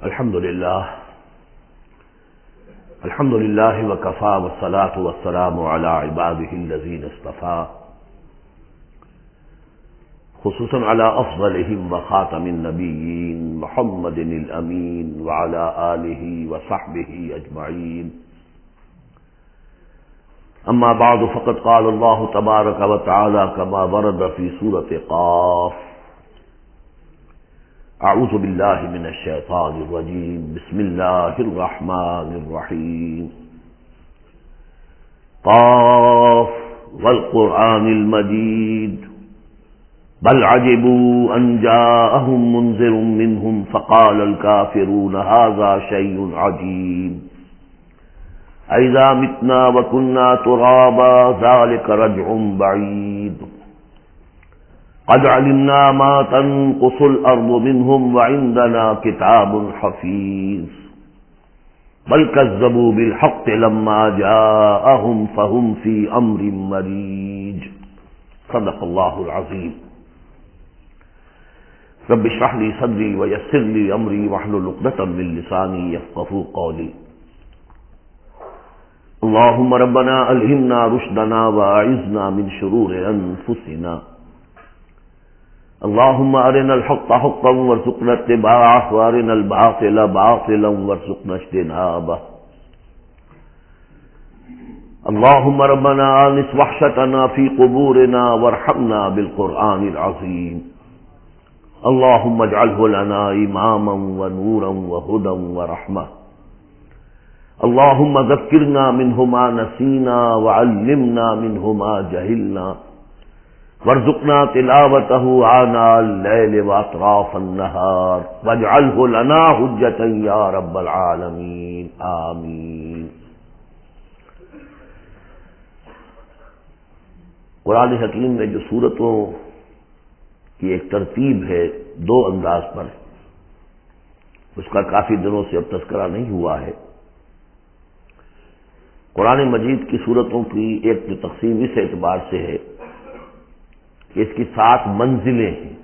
الحمد لله وكفى والصلاة والسلام على عباده الذين اصطفى خصوصا على أفضلهم وخاتم النبيين محمد الأمين وعلى آله وصحبه أجمعين. أما بعد فقد قال الله تبارك وتعالى كما ورد في سورة قاف: اعوذ باللہ من الشیطان الرجیم بسم اللہ الرحمن الرحیم قاف والقرآن المجید بل عجبوا ان جاءهم منذر منهم فقال الكافرون هذا شيء عجیب اذا متنا وكنا ترابا ذلك رجع بعید قد علمنا ما تنقص الأرض منهم وعندنا كتاب حفيظ بل كذبوا بالحق لما جاءهم فهم في أمر مريج. صدق الله العظيم. رب اشرح لي صدري ويسر لي أمري واحلل عقدة من لساني يفقهوا قولي. اللهم ربنا ألهمنا رشدنا وأعذنا من شرور أنفسنا. اللهم أرنا الحق حقا وارزقنا اتباعه وأرنا الباطل باطلا وارزقنا اجتنابه. اللهم ربنا آنس وحشتنا في قبورنا وارحمنا بالقرآن العظيم. اللهم اجعله لنا إماما ونورا وهدى ورحمة. اللهم ذكرنا منه ما نسينا وعلمنا منه ما جهلنا وارزقنا تلاوته آناء الليل وأطراف النهار واجعله لنا حجة يا رب العالمين آمین. قرآن حکیم میں جو سورتوں کی ایک ترتیب ہے دو انداز پر، اس کا کافی دنوں سے اب تذکرہ نہیں ہوا ہے. قرآن مجید کی سورتوں کی ایک جو تقسیم اس اعتبار سے ہے کہ اس کی 7 منزلیں ہیں،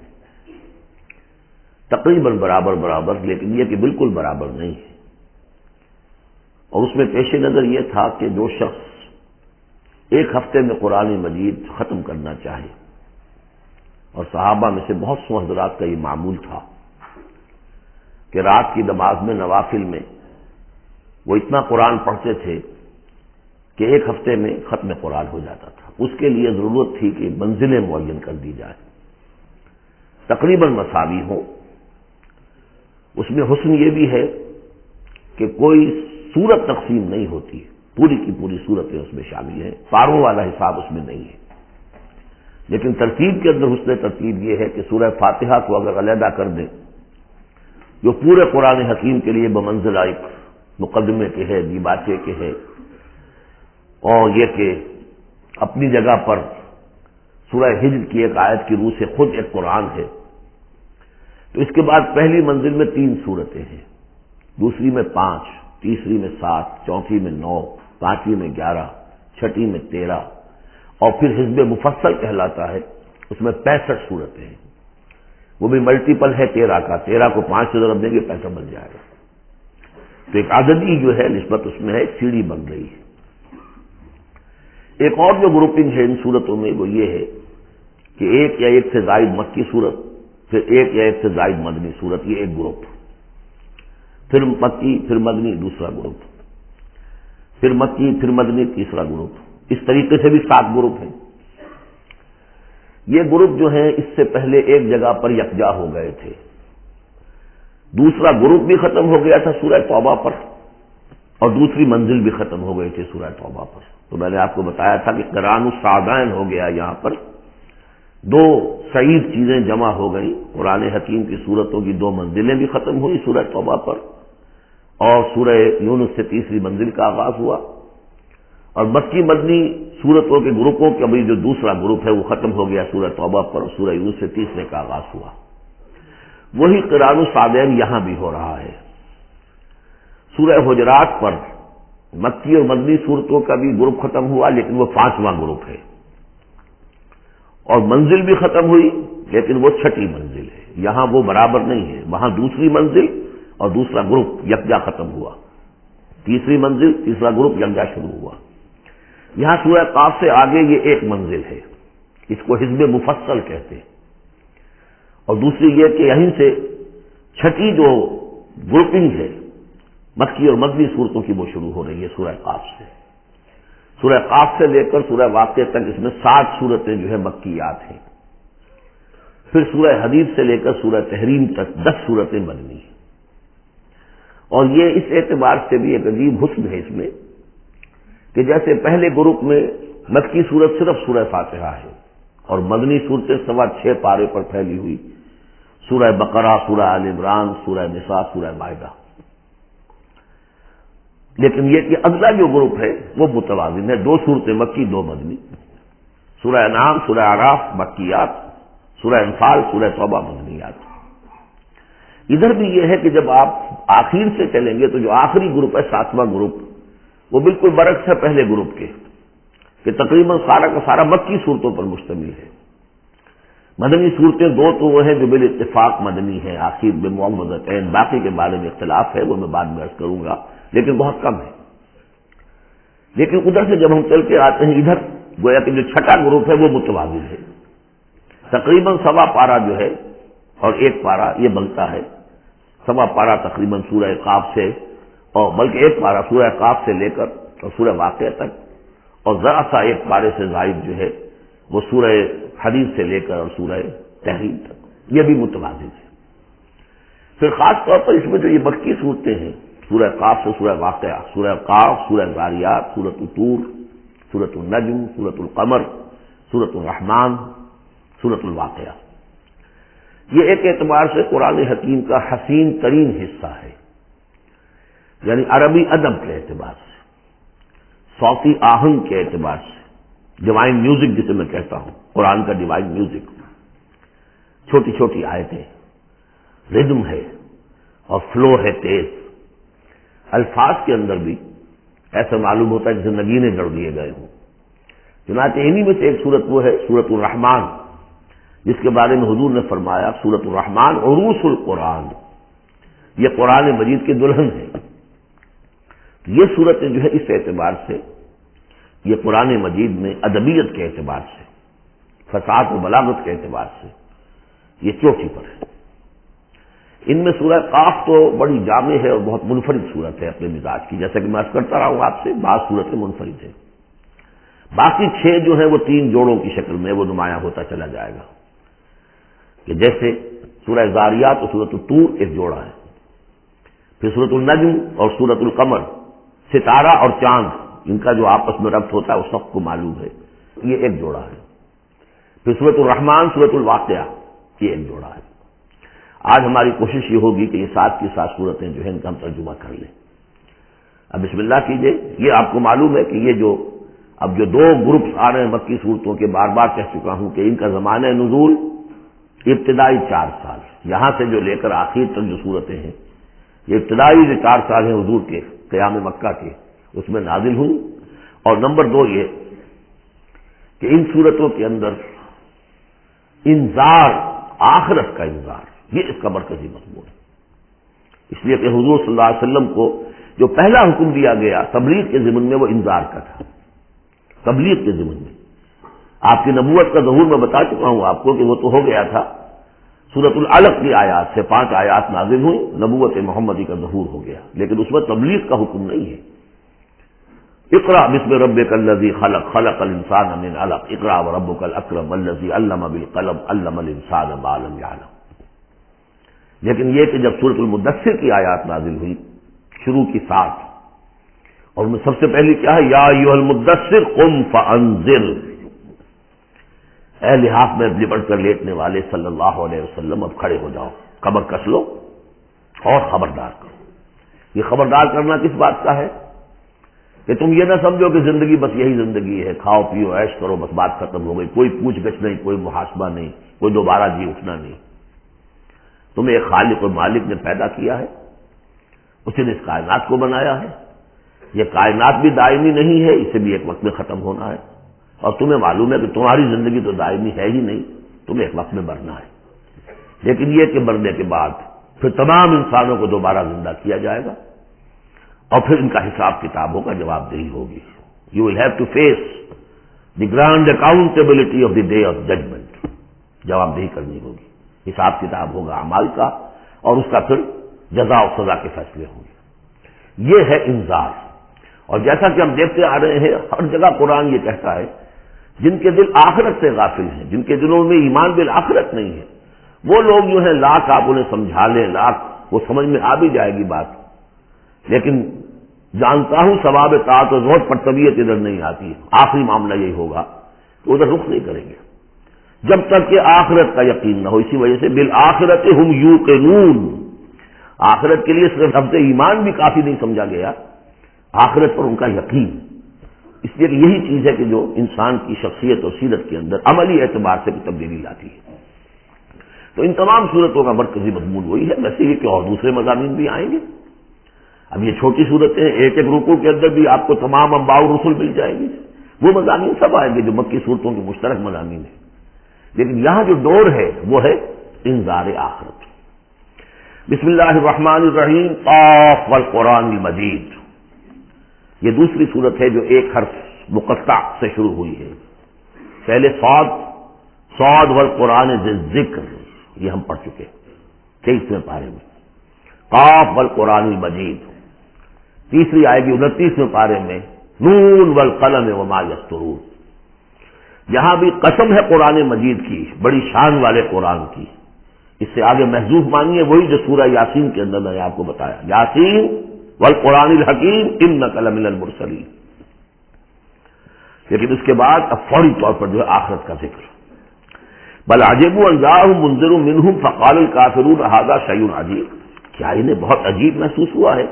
تقریباً برابر، لیکن یہ کہ بالکل برابر نہیں ہے. اور اس میں پیش نظر یہ تھا کہ جو شخص ایک ہفتے میں قرآن مجید ختم کرنا چاہے، اور صحابہ میں سے بہت سے حضرات کا یہ معمول تھا کہ رات کی نماز میں نوافل میں وہ اتنا قرآن پڑھتے تھے کہ ایک ہفتے میں ختم قرآن ہو جاتا تھا. اس کے لیے ضرورت تھی کہ منزلیں معین کر دی جائیں، تقریباً مساوی ہوں. اس میں حسن یہ بھی ہے کہ کوئی سورت تقسیم نہیں ہوتی، پوری کی پوری صورتیں اس میں شامل ہیں، پاروں والا حساب اس میں نہیں ہے. لیکن ترتیب کے اندر حسن ترتیب یہ ہے کہ سورہ فاتحہ کو اگر علیحدہ کر دیں، جو پورے قرآن حکیم کے لیے بمنزلہ ایک مقدمے کے ہے، دیباچے کے ہے، اور یہ کہ اپنی جگہ پر سورہ ہجر کی ایک آیت کی روح سے خود ایک قرآن ہے، تو اس کے بعد پہلی منزل میں 3 سورتیں ہیں، دوسری میں 5، تیسری میں 7، چوتھی میں 9، پانچویں میں 11، چھٹی میں 13، اور پھر حزب مفصل کہلاتا ہے، اس میں 65 سورتیں ہیں. وہ بھی ملٹیپل ہے 13 کا، 13 کو 5 سے ضرب دیں گے 65 بن جائے گا. تو ایک عددی جو ہے نسبت اس میں ہے، ایک سیڑھی بن رہی ہے. ایک اور جو گروپنگ ہے ان صورتوں میں وہ یہ ہے کہ ایک یا ایک سے زائد مکی صورت، پھر ایک یا ایک سے زائد مدنی صورت، یہ ایک گروپ، پھر مکی پھر مدنی دوسرا گروپ، پھر مکی پھر مدنی تیسرا گروپ. اس طریقے سے بھی 7 گروپ ہیں. یہ گروپ جو ہیں اس سے پہلے ایک جگہ پر یکجا ہو گئے تھے. دوسرا گروپ بھی ختم ہو گیا تھا سورہ توبہ پر، اور دوسری منزل بھی ختم ہو گئی تھی سورہ توبہ پر. تو میں نے آپ کو بتایا تھا کہ قرآن السعدین ہو گیا، یہاں پر 2 سعید چیزیں جمع ہو گئیں. قرآن حکیم کی صورتوں کی 2 منزلیں بھی ختم ہوئی سورہ توبہ پر، اور سورہ یونس سے تیسری منزل کا آغاز ہوا. اور مکی مدنی صورتوں کے گروپوں کا بھی جو دوسرا گروپ ہے وہ ختم ہو گیا سورہ توبہ پر، اور سورہ یونس سے تیسرے کا آغاز ہوا. وہی قرآن السعدین یہاں بھی ہو رہا ہے. سورہ حجرات پر مکی اور مدنی صورتوں کا بھی گروپ ختم ہوا، لیکن وہ 5واں گروپ ہے، اور منزل بھی ختم ہوئی لیکن وہ 6ٹھی منزل ہے. یہاں وہ برابر نہیں ہے، وہاں دوسری منزل اور دوسرا گروپ یکجا ختم ہوا، تیسری منزل تیسرا گروپ یکجا شروع ہوا۔ یہاں سورہ قاف سے آگے یہ ایک منزل ہے، اس کو حزب مفصل کہتے ہیں، اور دوسری یہ کہ یہیں سے چھٹی جو گروپنگ ہے مکی اور مدنی صورتوں کی وہ شروع ہو رہی ہے سورہ قاف سے۔ سورہ قاف سے لے کر سورہ واقعہ تک اس میں 60 صورتیں جو ہے مکیات ہیں، پھر سورہ حدید سے لے کر سورہ تحریم تک 10 صورتیں مدنی ہیں۔ اور یہ اس اعتبار سے بھی ایک عجیب حسن ہے اس میں کہ جیسے پہلے گروپ میں مکی صورت صرف سورہ فاتحہ ہے اور مدنی صورتیں 6.25 پارے پر پھیلی ہوئی، سورہ بقرہ، سورہ آل عمران، سورہ نساء، سورہ مائدہ۔ لیکن یہ کہ اگلا جو گروپ ہے وہ متوازن ہے، 2 صورتیں مکی 2 مدنی، سورہ انعام، سورہ اعراف مکیات، سورہ انفال، سورہ توبہ مدنیات۔ ادھر بھی یہ ہے کہ جب آپ آخر سے چلیں گے تو جو آخری گروپ ہے 7واں گروپ وہ بالکل برعکس ہے پہلے گروپ کے، کہ تقریباً سارا کا سارا مکی صورتوں پر مشتمل ہے۔ مدنی صورتیں 2 تو وہ ہیں جو بالاتفاق مدنی ہیں، آخر میں معوذتین، باقی کے بارے میں اختلاف ہے، وہ میں بعد میں عرض کروں گا، لیکن بہت کم ہے۔ لیکن ادھر سے جب ہم چل کے آتے ہیں ادھر گویا کہ جو چھٹا گروپ ہے وہ متوازن ہے، تقریباً 1.25 پارہ جو ہے اور 1 پارہ یہ بنتا ہے، 1.25 پارہ تقریباً سورہ قاف سے، اور بلکہ 1 پارہ سورہ قاف سے لے کر اور سورہ واقعہ تک، اور ذرا سا 1 پارے سے زائد جو ہے وہ سورہ حدید سے لے کر اور سورہ تحریم تک، یہ بھی متوازن ہے۔ پھر خاص طور پر اس میں جو یہ مکی صورتیں ہیں، سورہ قاف سے سورہ واقعہ، سورہ قاف، سورہ ذاریات، سورۃ طور، سورۃ النجم، سورۃ القمر، سورۃ الرحمن، سورۃ الواقعہ، یہ ایک اعتبار سے قرآن حکیم کا حسین ترین حصہ ہے، یعنی عربی ادب کے اعتبار سے، صوتی آہنگ کے اعتبار سے، ڈیوائن میوزک جسے میں کہتا ہوں، قرآن کا ڈیوائن میوزک، چھوٹی چھوٹی آیتیں، ردم ہے اور فلو ہے تیز، الفاظ کے اندر بھی ایسا معلوم ہوتا ہے جیسے نگینے جڑ دیے گئے ہوں۔ چنانچہ انہی میں سے ایک سورت وہ ہے سورۃ الرحمن، جس کے بارے میں حضور نے فرمایا سورۃ الرحمن عروس القرآن، یہ قرآن مجید کی دلہن ہے۔ یہ صورتیں جو ہے اس اعتبار سے یہ قرآن مجید میں ادبیت کے اعتبار سے، فصاحت و بلاغت کے اعتبار سے یہ چوٹی پر ہے۔ ان میں سورہ قاف تو بڑی جامع ہے اور بہت منفرد صورت ہے اپنے مزاج کی، جیسا کہ میں عرض کرتا رہا ہوں آپ سے، بعض صورتیں منفرد ہیں، باقی 6 جو ہیں وہ 3 جوڑوں کی شکل میں وہ نمایاں ہوتا چلا جائے گا، کہ جیسے سورہ ذاریات اور سورۃ الطور ایک جوڑا ہے، پھر سورۃ النجم اور سورۃ القمر، ستارہ اور چاند، ان کا جو آپس میں ربط ہوتا ہے وہ سب کو معلوم ہے، یہ ایک جوڑا ہے، پھر سورۃ الرحمن، سورۃ الواقعہ، یہ ایک جوڑا ہے۔ آج ہماری کوشش یہ ہوگی کہ یہ 7 کی 7 صورتیں جو ہیں ان کا ہم ترجمہ کر لیں۔ اب بسم اللہ کیجئے۔ یہ آپ کو معلوم ہے کہ یہ جو اب جو 2 گروپس آ رہے ہیں مکی صورتوں کے، بار بار کہہ چکا ہوں کہ ان کا زمانہ نزول ابتدائی 4 سال، یہاں سے جو لے کر آخر تک جو صورتیں ہیں یہ ابتدائی جو 4 سال ہیں حضور کے قیام مکہ کے، اس میں نازل ہوئی۔ اور نمبر 2 یہ کہ ان صورتوں کے اندر انذار، آخرت کا انذار، یہ اس کا مرکزی مضمون ہے، اس لیے کہ حضور صلی اللہ علیہ وسلم کو جو پہلا حکم دیا گیا تبلیغ کے ضمن میں وہ انذار کا تھا، تبلیغ کے ضمن میں۔ آپ کی نبوت کا ظہور میں بتا چکا ہوں آپ کو کہ وہ تو ہو گیا تھا، سورۃ العلق کی آیات سے 5 آیات نازل ہوئی، نبوت محمدی کا ظہور ہو گیا، لیکن اس میں تبلیغ کا حکم نہیں ہے۔ اقرأ بسم ربک الذی خلق، خلق الانسان من علق، اقرأ وربک الاکرم الذی علم بالقلم، علم الانسان ما لم یعلم۔ لیکن یہ کہ جب سورۃ المدثر کی آیات نازل ہوئی شروع کی 7، اور ان میں سب سے پہلی کیا ہے، یا ایھا المدثر قم فانذر، اے لحاف میں لپٹ کر لیٹنے والے صلی اللہ علیہ وسلم اب کھڑے ہو جاؤ، کمر کس لو اور خبردار کرو۔ یہ خبردار کرنا کس بات کا ہے کہ تم یہ نہ سمجھو کہ زندگی بس یہی زندگی ہے، کھاؤ پیو عیش کرو بس بات ختم ہو گئی، کوئی پوچھ گچھ نہیں، کوئی محاسبہ نہیں، کوئی دوبارہ جی اٹھنا نہیں۔ تمہیں ایک خالق اور مالک نے پیدا کیا ہے، اسی نے اس کائنات کو بنایا ہے، یہ کائنات بھی دائمی نہیں ہے، اسے بھی ایک وقت میں ختم ہونا ہے، اور تمہیں معلوم ہے کہ تمہاری زندگی تو دائمی ہے ہی نہیں، تمہیں ایک وقت میں مرنا ہے۔ لیکن یہ کہ مرنے کے بعد پھر تمام انسانوں کو دوبارہ زندہ کیا جائے گا اور پھر ان کا حساب کتاب ہوگا، جواب دہی ہوگی. You will have to face the grand accountability of the day of judgment. جواب دہی کرنی ہوگی، حساب کتاب ہوگا اعمال کا، اور اس کا پھر جزا و سزا کے فیصلے ہوں گے. یہ ہے انذار. اور جیسا کہ ہم دیکھتے آ رہے ہیں ہر جگہ قرآن یہ کہتا ہے جن کے دل آخرت سے غافل ہیں، جن کے دلوں میں ایمان بالآخرت نہیں ہے، وہ لوگ جو ہیں لاکھ آپ انہیں سمجھا لیں، لاکھ وہ سمجھ میں آ بھی جائے گی بات، لیکن جانتا ہوں ثواب طاعت و زہد پر طبیعت ادھر نہیں آتی ہے. آخری معاملہ یہی ہوگا تو ادھر رخ نہیں کریں گے جب تک کہ آخرت کا یقین نہ ہو. اسی وجہ سے بالآخرت ہم یوقنون، آخرت کے لیے صرف لفظ ایمان بھی کافی نہیں سمجھا گیا، آخرت پر ان کا یقین. اس لیے کہ یہی چیز ہے کہ جو انسان کی شخصیت اور سیرت کے اندر عملی اعتبار سے تبدیلی لاتی ہے. تو ان تمام صورتوں کا مرکزی مضمون وہی ہے. ویسے یہ کہ اور دوسرے مضامین بھی آئیں گے. اب یہ چھوٹی صورتیں ایک ایک رکوع کے اندر بھی آپ کو تمام انباء و رسل مل جائیں گی، وہ مضامین سب آئیں گے جو مکی صورتوں کے مشترک مضامین ہیں. لیکن یہاں جو ڈور ہے وہ ہے انذار آخرت. بسم اللہ الرحمن الرحیم. قاف والقرآن المجید. یہ دوسری صورت ہے جو ایک حرف مقطع سے شروع ہوئی ہے. پہلے صاد والقرآن ذی ذکر، یہ ہم پڑھ چکے 23ویں پارے میں. قاف والقرآن المجید تیسری آئے گی 29ویں پارے میں. نون والقلم وما یسطرون. یہاں بھی قسم ہے قرآن مجید کی، بڑی شان والے قرآن کی. اس سے آگے محذوف مانیے وہی جو سورہ یاسین کے اندر میں نے آپ کو بتایا، یاسین والقرآن الحکیم انک لمن المرسلین. لیکن اس کے بعد اب فوری طور پر جو ہے آخرت کا ذکر. بل عجبوا ان جاءهم منذر منهم فقال الكافرون هذا شيء عجیب. کیا انہیں بہت عجیب محسوس ہوا ہے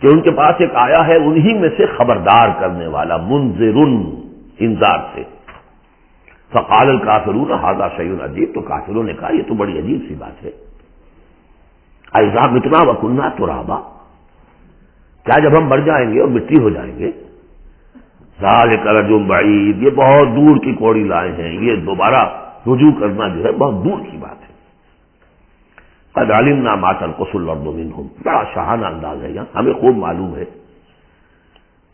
کہ ان کے پاس ایک آیا ہے انہی میں سے خبردار کرنے والا، منذر انذار سے. فقال الکافرون هذا شیء عجیب. تو کافروں نے کہا یہ تو بڑی عجیب سی بات ہے. اذا متنا وکنا ترابا، کیا جب ہم مر جائیں گے اور مٹی ہو جائیں گے؟ ذالک رجل بعید، یہ بہت دور کی کوڑی لائے ہیں، یہ دوبارہ رجوع کرنا جو ہے بہت دور کی بات ہے. قد علمنا ما تنقص الارض منهم. بڑا شاہانہ انداز ہے یہاں. ہمیں خوب معلوم ہے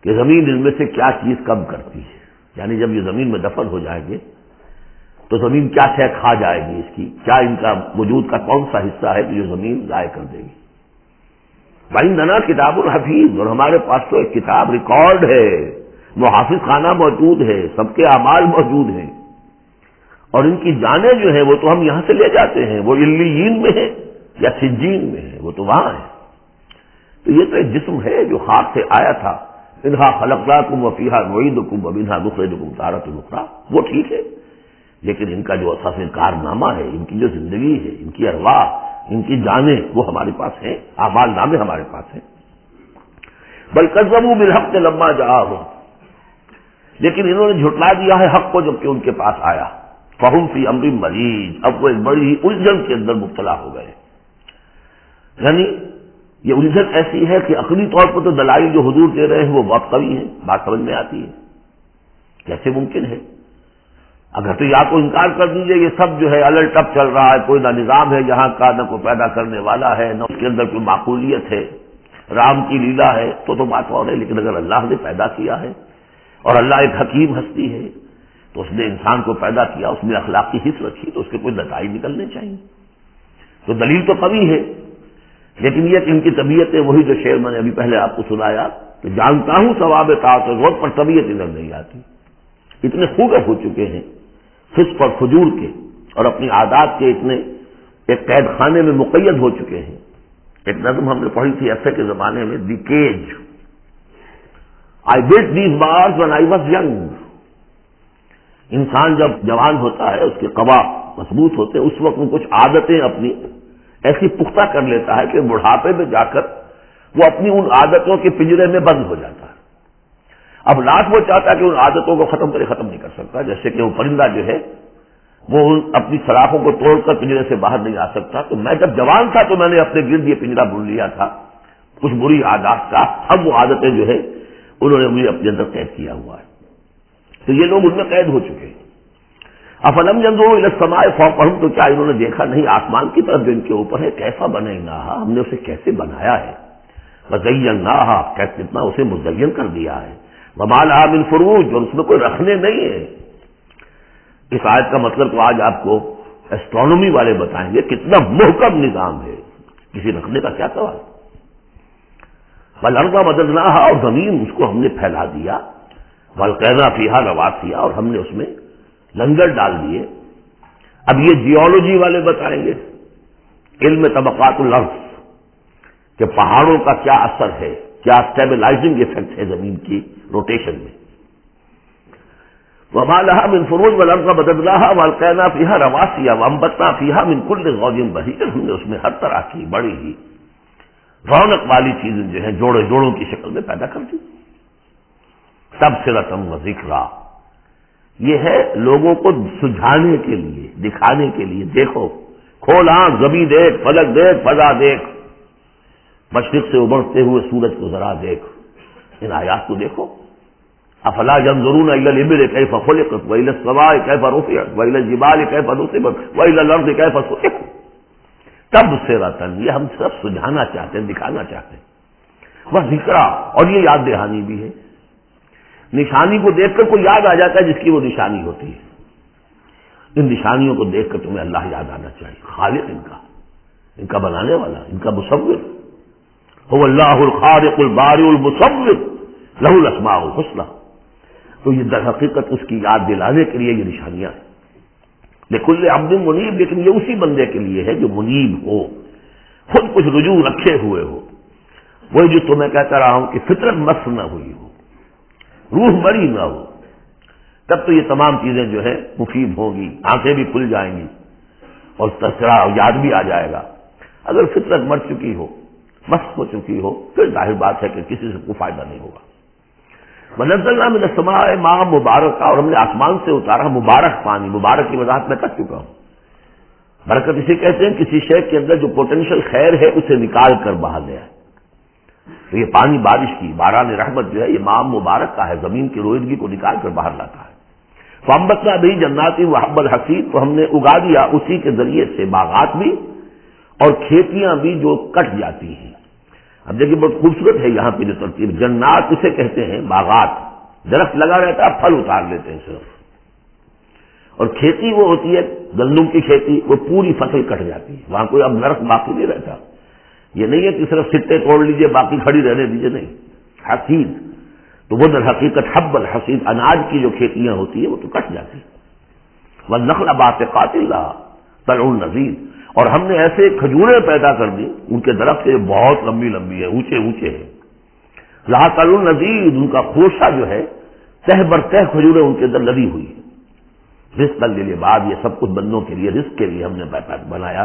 کہ زمین ان میں سے کیا چیز کم کرتی ہے. یعنی جب یہ زمین میں دفن ہو جائیں گے تو زمین کیا شے کھا جائے گی، اس کی کیا ان کا وجود کا کون سا حصہ ہے کہ جو زمین ضائع کر دے گی. وعندنا کتاب الحفیظ، اور ہمارے پاس تو ایک کتاب ریکارڈ ہے، محافظ خانہ موجود ہے، سب کے اعمال موجود ہیں، اور ان کی جانیں جو ہیں وہ تو ہم یہاں سے لے جاتے ہیں، وہ علیین میں ہے یا سجین میں ہے، وہ تو وہاں ہے. تو یہ تو ایک جسم ہے جو خاک سے آیا تھا. منھا خلقناکم وفیھا نعیدکم ومنھا نخرجکم تارۃ اخری. وہ ٹھیک ہے، لیکن ان کا جو اساس کارنامہ ہے، ان کی جو زندگی ہے، ان کی ارواح، ان کی جانیں وہ ہمارے پاس ہیں، اعمال نامے ہمارے پاس ہیں. بل کذبوا بالحق لما جاءهم، لیکن انہوں نے جھٹلا دیا ہے حق کو جب کہ ان کے پاس آیا. فہم فی امر مریج، اب وہ ایک بڑی ہی الجھن کے اندر مبتلا ہو گئے. یعنی یہ الجھن ایسی ہے کہ عقلی طور پر تو دلائل جو حضور دے رہے ہیں وہ بہت قوی ہیں، بات سمجھ میں آتی ہے. کیسے ممکن ہے؟ اگر تو یا تو انکار کر دیجئے یہ سب جو ہے الٹ ٹپ چل رہا ہے، کوئی نہ نظام ہے یہاں کا، نہ کوئی پیدا کرنے والا ہے، نہ اس کے اندر کوئی معقولیت ہے، رام کی لیلا ہے، تو بات اور ہے. لیکن اگر اللہ نے پیدا کیا ہے اور اللہ ایک حکیم ہستی ہے تو اس نے انسان کو پیدا کیا، اس نے اخلاقی حص رکھی، تو اس کے کوئی نتائج نکلنے چاہیے. تو دلیل تو قوی ہے، لیکن یہ کہ ان کی طبیعتیں وہی جو شعر میں نے ابھی پہلے آپ کو سنایا کہ جانتا ہوں ثواب طاعت و زہد پر طبیعت ادھر نہیں آتی. اتنے خوگف ہو چکے ہیں فسق اور فجور کے اور اپنی عادات کے اتنے ایک قید خانے میں مقید ہو چکے ہیں. ایک نظم ہم نے پڑھی تھی ایسے کے زمانے میں، the cage. I built these bars when I was young. انسان جب جوان ہوتا ہے، اس کے قوا مضبوط ہوتے ہیں، اس وقت وہ کچھ عادتیں اپنی ایسی پختہ کر لیتا ہے کہ بڑھاپے میں جا کر وہ اپنی ان عادتوں کے پنجرے میں بند ہو جاتا ہے. اب لاکھ وہ چاہتا ہے کہ ان عادتوں کو ختم نہیں کر سکتا. جیسے کہ وہ پرندہ جو ہے وہ اپنی سلاخوں کو توڑ کر پنجرے سے باہر نہیں آ سکتا. تو میں جب جوان تھا تو میں نے اپنے گرد یہ پنجرا بن لیا تھا کچھ بری عادات کا. اب وہ عادتیں جو ہے انہوں نے مجھے اپنے اندر قید کیا ہوا ہے. تو یہ لوگ ان میں قید ہو چکے ہیں. افلم ينظروا الى السماء فوقهم، تو کیا انہوں نے دیکھا نہیں آسمان کی طرف جو ان کے اوپر ہے، کیسا بنیناہا، ہم نے اسے کیسے بنایا ہے، وزیناہا، کتنا اسے مزین کر دیا ہے، وما لہا من فروج، اور اس میں کوئی رکھنے نہیں ہے۔ اس آیت کا مطلب تو آج آپ کو ایسٹرونومی والے بتائیں گے، کتنا محکم نظام ہے، کسی رکھنے کا کیا سوال۔ والارض مددناہا، اور زمین اس کو ہم نے پھیلا دیا، والقینا فیہا رواسیا، اور ہم نے اس میں لنگر ڈال دیے۔ اب یہ جیولوجی والے بتائیں گے، علم طبقات الارض، کہ پہاڑوں کا کیا اثر ہے، کیا اسٹیبلائزنگ ایفیکٹ ہے زمین کی روٹیشن میں۔ وما لها من فروج والارض مددناها والقینا فیہا رواسیا وانبتنا فیہا من کل زوج بہیج، ہم نے اس میں ہر طرح کی بڑی ہی رونق والی چیزیں جو ہیں جوڑے جوڑوں کی شکل میں پیدا کر دی۔ تبصرۃ و ذکریٰ، یہ ہے لوگوں کو سجھانے کے لیے، دکھانے کے لیے، دیکھو، کھول آنکھ، زمین دیکھ، فلک دیکھ، فضا دیکھ، مشرق سے ابھرتے ہوئے سورج کو ذرا دیکھ، ان آیات کو دیکھو۔ افلا ينظرون الى الابل كيف خلقت والى السماء كيف رفعت والى الجبال كيف نصبت والى الارض كيف سطحت، تبصرۃ، یہ ہم سب سجھانا چاہتے ہیں، دکھانا چاہتے ہیں، وہ ذکرا، اور یہ یاد دہانی بھی ہے۔ نشانی کو دیکھ کر کوئی یاد آ جاتا ہے جس کی وہ نشانی ہوتی ہے، ان نشانیوں کو دیکھ کر تمہیں اللہ یاد آنا چاہیے، خالق ان کا بنانے والا، ان کا مصور، هو اللہ الخالق البارئ المصور لہ الاسماء الحسنی۔ تو یہ در حقیقت اس کی یاد دلانے کے لیے یہ نشانیاں ہیں۔ لکل عبد منیب، لیکن یہ اسی بندے کے لیے ہے جو منیب ہو، خود کچھ رجوع رکھے ہوئے ہو، وہی جو تمہیں کہتا رہا ہوں کہ فطرت مس نہ ہوئی ہو، روح مری نہ ہو، تب تو یہ تمام چیزیں جو ہے مفید ہوں گی، آنکھیں بھی کھل جائیں گی اور تذکرہ یاد بھی آ جائے گا۔ اگر فطرت مر چکی ہو، مست ہو چکی ہو، پھر ظاہر بات ہے کہ کسی سے کوئی فائدہ نہیں ہوگا۔ وَنَزَّلْنَا مِنَ السَّمَاءِ مَاءً مُبَارَكًا، اور ہم نے آسمان سے اتارا مبارک پانی، مبارک کی وضاحت میں کر چکا ہوں۔ برکت اسے کہتے ہیں کسی شے کے اندر جو پوٹینشیل خیر ہے اسے نکال کر بہا دیا ہے۔ تو یہ پانی بارش کی، باران رحمت جو ہے یہ ماء مبارک کا ہے، زمین کی روئیدگی کو نکال کر باہر لاتا ہے۔ فَأَنبَتْنَا بِهِ جَنَّاتٍ وَحَبَّ الْحَصِيدِ، تو ہم نے اگا دیا اسی کے ذریعے سے باغات بھی اور کھیتیاں بھی جو کٹ جاتی ہیں۔ اب دیکھیے بہت خوبصورت ہے یہاں پہ جو ترتیب، جنات اسے کہتے ہیں باغات، درخت لگا رہتا ہے، پھل اتار لیتے ہیں صرف، اور کھیتی وہ ہوتی ہے گندم کی کھیتی، وہ پوری فصل کٹ جاتی ہے، وہاں کوئی اب درخت باقی نہیں رہتا۔ یہ نہیں ہے کہ صرف سٹے توڑ لیجئے باقی کھڑی رہنے دیجئے، نہیں، حصید، تو وہ در حقیقت حب الحصید، اناج کی جو کھیتیاں ہوتی ہیں وہ تو کٹ جاتی ہیں۔ والنخل باسقات لها طلع نضید، اور ہم نے ایسے کھجوریں پیدا کر دی ان کے درخت سے بہت لمبی لمبی ہے، اونچے اونچے ہیں، لها طلع نضید، ان کا خوشہ جو ہے تہ بر تہ کھجوریں ان کے اندر لدی ہوئی ہے۔ رزق للعباد، یہ سب کچھ بندوں کے لیے، رزق کے لیے ہم نے بنایا۔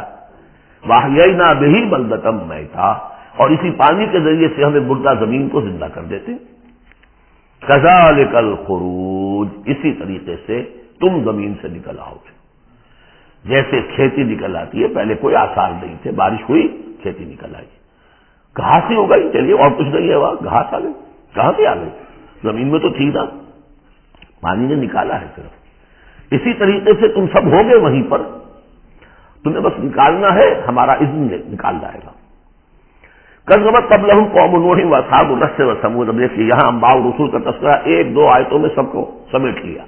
وَأَحْيَيْنَا بِهِ بَلْدَةً مَيْتًا، اور اسی پانی کے ذریعے سے ہمیں مردہ زمین کو زندہ کر دیتے۔ كَذَلِكَ الْخُرُوجُ، اسی طریقے سے تم زمین سے نکل آؤ گے، جیسے کھیتی نکل آتی ہے، پہلے کوئی آثار نہیں تھے، بارش ہوئی کھیتی نکل آئی، گھاس ہی ہو گئی، چلیے اور کچھ نہیں ہے، وہاں گھاس آ گئی، کہاں سے آ گئی؟ زمین میں تو تھی نا، پانی نے نکالا ہے صرف۔ اسی طریقے سے تم سب ہوگے وہیں پر، تمہیں بس نکالنا ہے، ہمارا اذن نکال جائے گا۔ کذبت قبلہم قوم نوح واصحاب الرس وثمود، اب دیکھیے یہاں انباء و رسول کا تذکرہ ایک دو آیتوں میں سب کو سمیٹ لیا۔